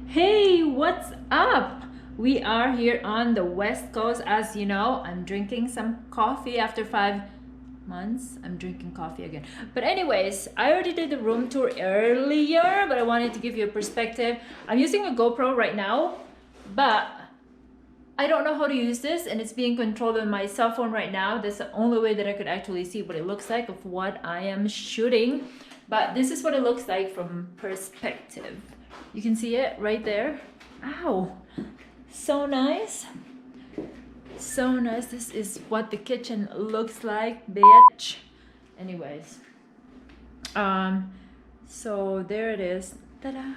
Hey, what's up? We are here on the West Coast. As you know, I'm drinking some coffee after 5 months. I'm drinking coffee again. But anyways, I already did the room tour earlier, but I wanted to give you a perspective. I'm using a GoPro right now, but I don't know how to use this, and it's being controlled on my cell phone right now. That's the only way that I could actually see what it looks like of what I am shooting. But this is what it looks like from perspective. You can see it right there. Ow, so nice. So nice. This is what the kitchen looks like, bitch. Anyways, so there it is. Ta-da.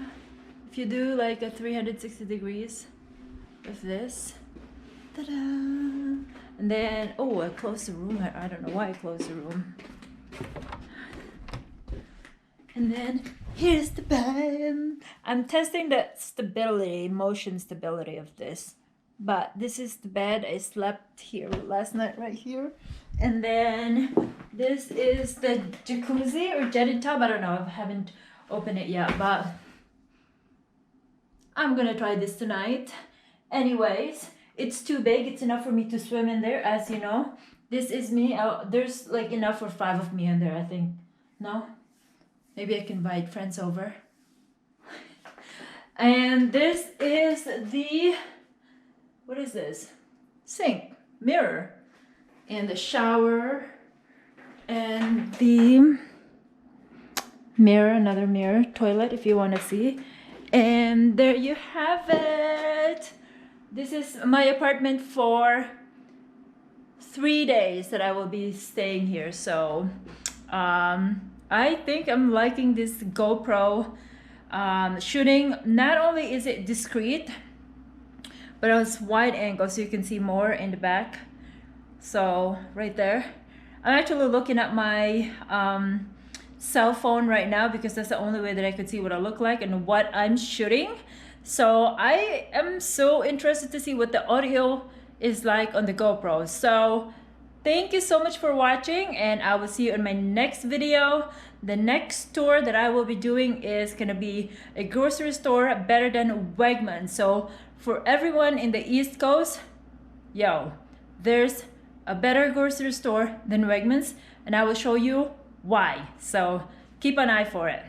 If you do like a 360 degrees with this, ta-da. And then, oh, I closed the room. I don't know why I closed the room. And then here's the bed. I'm testing the stability, motion stability of this. But this is the bed. I slept here last night right here. And then this is the jacuzzi or jetted tub. I don't know. I haven't opened it yet, but I'm gonna try this tonight. Anyways, it's too big. It's enough for me to swim in there, as you know. This is me. There's like enough for 5 of me in there, I think. No? Maybe I can invite friends over. And this is the, what is this? Sink, mirror, and the shower, and the mirror, another mirror, toilet if you want to see. And there you have it. This is my apartment for 3 days that I will be staying here. So, I think I'm liking this GoPro shooting. Not only is it discreet, but it's wide angle so you can see more in the back. So right there, I'm actually looking at my cell phone right now because that's the only way that I could see what I look like and what I'm shooting. So I am so interested to see what the audio is like on the GoPro. So thank you so much for watching, and I will see you in my next video. The next tour that I will be doing is gonna be a grocery store better than Wegmans. So for everyone in the East Coast, yo, there's a better grocery store than Wegmans, and I will show you why. So keep an eye for it.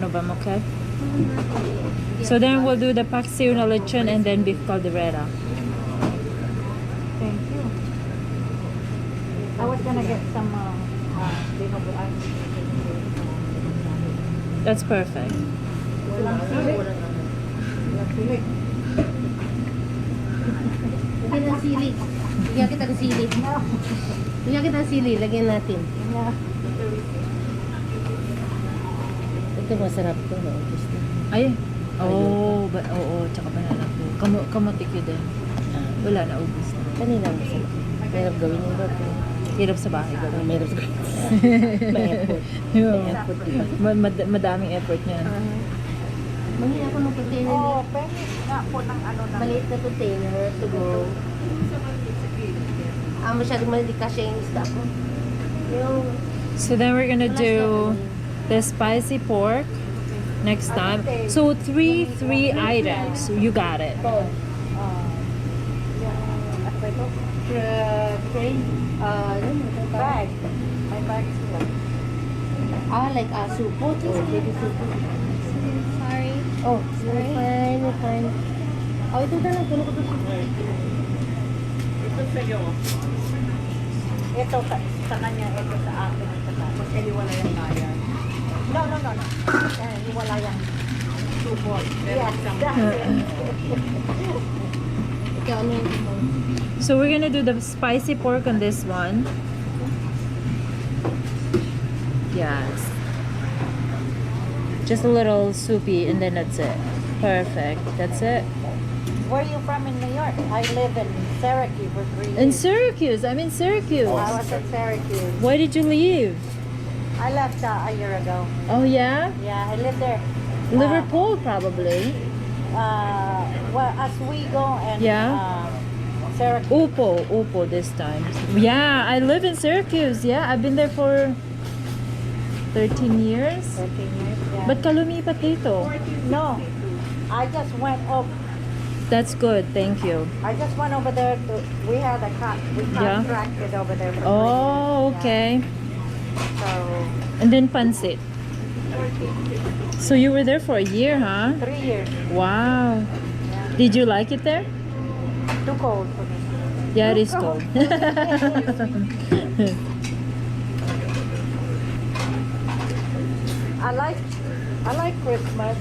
of them, okay? So then we'll do the paksiw na lechon and then beef caldereta. Thank you. I was gonna get some That's perfect. Lagyan ng sili. Lagyan kita ng sili. Lagyan kita ng sili. Lagyan natin. Ito masarap to. No? Ay, oo, tsaka banana po. Kamote ko din. Wala na, ubus na. Kanina masarap. Mahirap gawin yung bato. Hirap sa bahay ko. Mahirap sa gawin. May effort. May effort, diba? Madaming effort niyan. Mangin ako ng container. Oh, penny nga po ng ano na. Maliit na container to go. Masyadong maliit kasi yung isda ko. Yung... So then we're gonna do the spicy pork next time. So three items. You got it. Yung ano ba ito? Train. Bag. My bag is full. Like supot or baby supot. Sorry. Oh, sorry. We're fine. Oh, ito na lang. Kuno ko ito. Ito sa'yo. Ito sa kanya, ito sa akin. Mas hiwala yung kaya. No. Hiwala yung supot. Yes, that's it. Ikaw ano yung So we're gonna do the spicy pork on this one. Yes. Just a little soupy and then that's it. Perfect. That's it. Where are you from in New York? I live in Syracuse for 3 years. In Syracuse. I'm in Syracuse. I was at Syracuse. Why did you leave? I left a year ago. Oh yeah? Yeah, I lived there. Liverpool probably. Well, Oswego and Yeah. Syracuse. Upo this time. Yeah, I live in Syracuse. Yeah, I've been there for 13 years. 13 years. Yeah. But kalumipat dito. No, I just went up. That's good. Thank you. I just went over there to. We had a we Yeah. contracted over there. For 3 Oh, years. okay. Yeah. So And then pansit. So you were there for a year, huh? 3 years. Wow. Yeah. Did you like it there? Too cold for me. Yeah, it is cold. I like Christmas.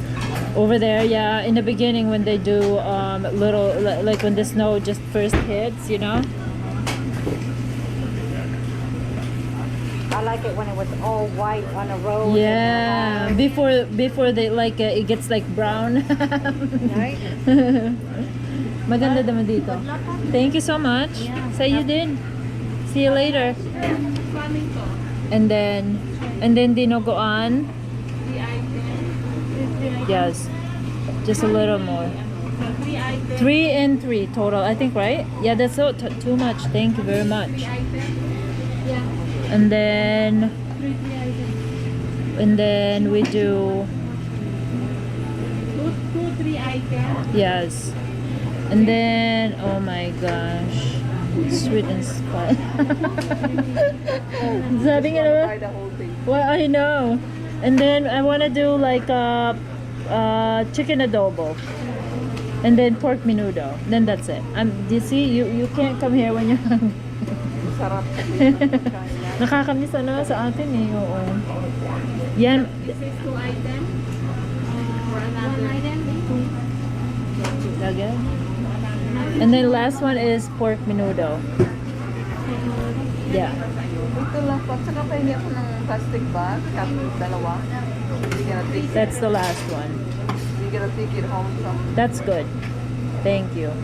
Over there, yeah, in the beginning when they do little, like when the snow just first hits, you know? I like it when it was all white on the road. Yeah, before they like it gets like brown. Right? Maganda naman dito. Thank you so much. Say you did. See you later. And then dinogoan. Yes, just a little more. 3 and 3 total, I think, right? Yeah, that's so too much. Thank you very much. And then we do 2-3 items. yes. And then oh my gosh, sweet and spicy. Sabi nga naman. Well, I know. And then I want to do like chicken adobo. And then pork menudo. Then that's it. You see, you can't come here when you're hungry. Sarap. Nakakamiss sa atin eh. Oo. Yan. This is 2 items. For another 1 item. Again. And then last one is pork menudo. Yeah. Ito lang po. Saka pahingi ako ng plastic bag. Dalawa. That's the last one. You're gonna take it home from. That's good. Thank you.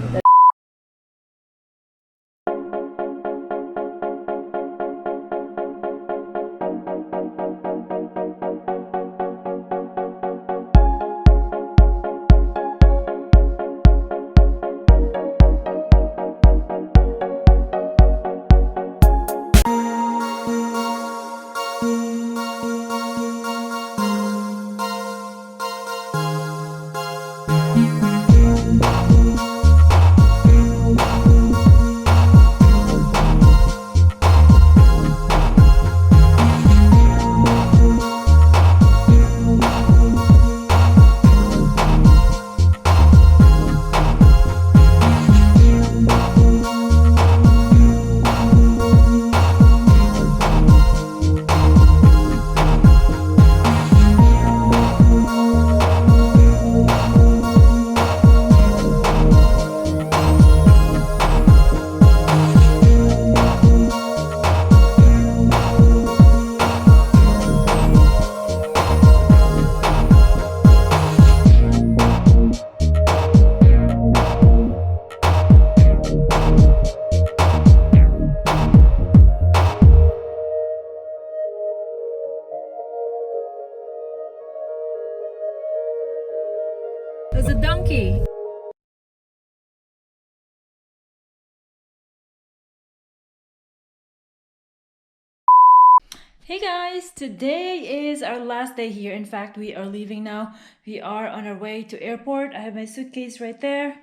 Hey guys, today is our last day here. In fact, we are leaving now. We are on our way to airport. I have my suitcase right there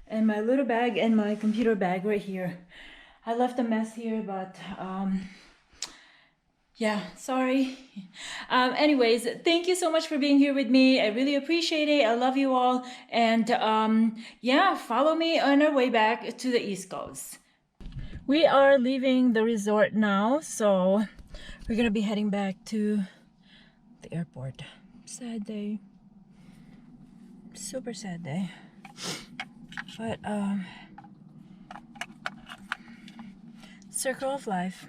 and my little bag and my computer bag right here. I left a mess here, but yeah, sorry. Anyways, thank you so much for being here with me. I really appreciate it. I love you all. And yeah, follow me on our way back to the East Coast. We are leaving the resort now, so we're gonna be heading back to the airport. Sad day. Super sad day. But circle of life.